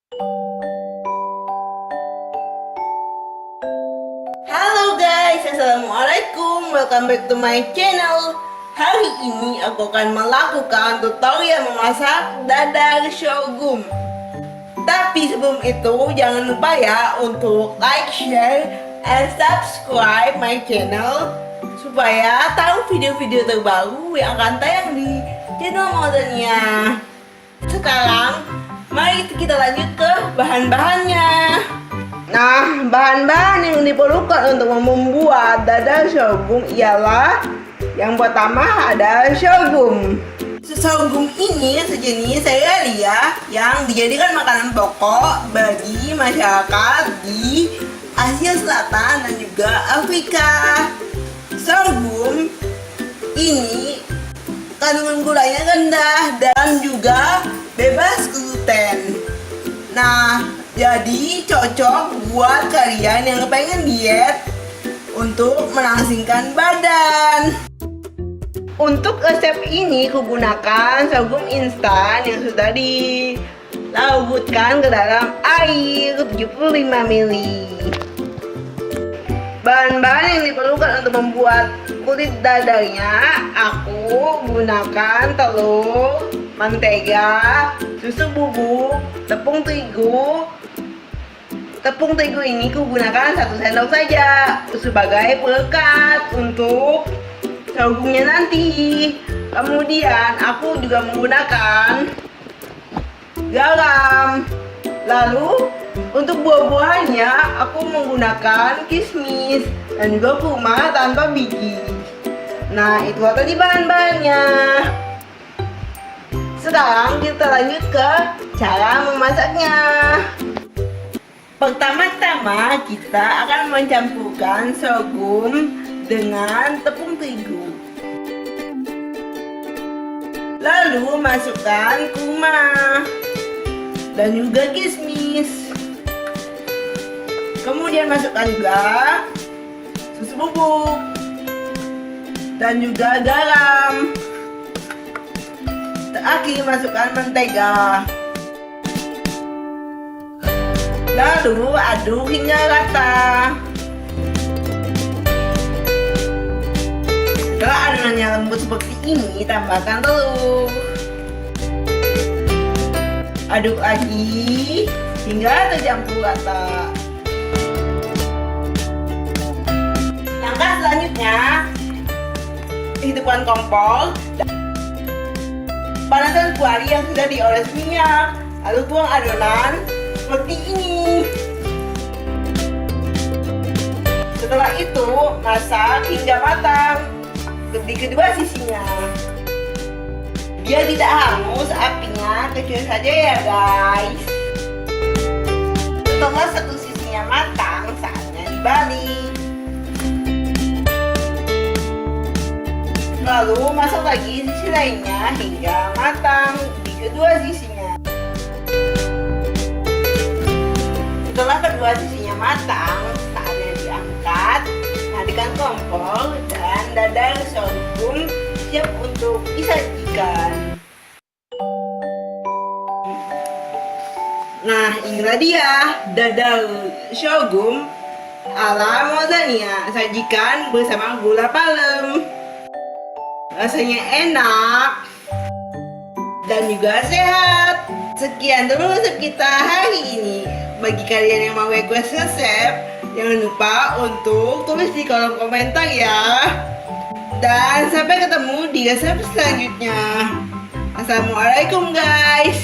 Halo guys, assalamualaikum. Welcome back to my channel. Hari ini aku akan melakukan tutorial memasak dadar sorghum. Tapi sebelum itu jangan lupa ya untuk like, share, and subscribe my channel supaya tahu video-video terbaru yang akan tayang di channel Modania. Sekarang mari kita lanjut ke bahan-bahannya. Nah, bahan-bahan yang diperlukan untuk membuat dadar sorghum ialah yang pertama ada sorghum. Sorghum ini sejenis serealia yang dijadikan makanan pokok bagi masyarakat di Asia Selatan dan juga Afrika. Sorghum ini kandungan gulanya rendah dan juga bebas gluten. Nah, jadi cocok buat kalian yang pengen diet untuk melangsingkan badan. Untuk resep ini kugunakan sorghum instan yang sudah dilarutkan ke dalam air 75 ml. Bahan-bahan yang diperlukan untuk membuat kulit dadarnya, aku gunakan telur, mentega, susu bubuk, tepung terigu. Tepung terigu ini kugunakan 1 sendok saja sebagai perekat untuk sorghumnya nanti. Kemudian aku juga menggunakan garam. Lalu untuk buah-buahannya aku menggunakan kismis dan juga kurma tanpa biji. Nah, itu tadi bahan-bahannya. Sekarang kita lanjut ke cara memasaknya. Pertama-tama kita akan mencampurkan sorghum dengan tepung terigu. Lalu masukkan kurma dan juga kismis. Kemudian masukkan juga susu bubuk dan juga garam. Terakhir masukkan mentega. Lalu aduk hingga rata. Setelah adonannya lembut seperti ini, tambahkan telur. Aduk lagi hingga tercampur rata. Langkah selanjutnya, hidupkan kompor. Panaskan kuali yang sudah dioles minyak. Lalu tuang adonan seperti ini. Setelah itu, masak hingga matang di kedua sisinya. Biar tidak hangus, apinya kecil saja ya guys. Setelah satu sisinya matang, saatnya dibalik. Lalu masak lagi sisi lainnya hingga matang di kedua sisinya. Setelah kedua sisinya matang, saatnya diangkat. Matikan kompor dan dadar sorghum siap untuk disajikan. Nah, inilah dia dadar sorghum ala Modania. Sajikan bersama gula palem. Rasanya enak dan juga sehat. Sekian dulu resep kita hari ini. Bagi kalian yang mau request resep, jangan lupa untuk tulis di kolom komentar ya. Dan sampai ketemu di resep selanjutnya. Assalamualaikum guys.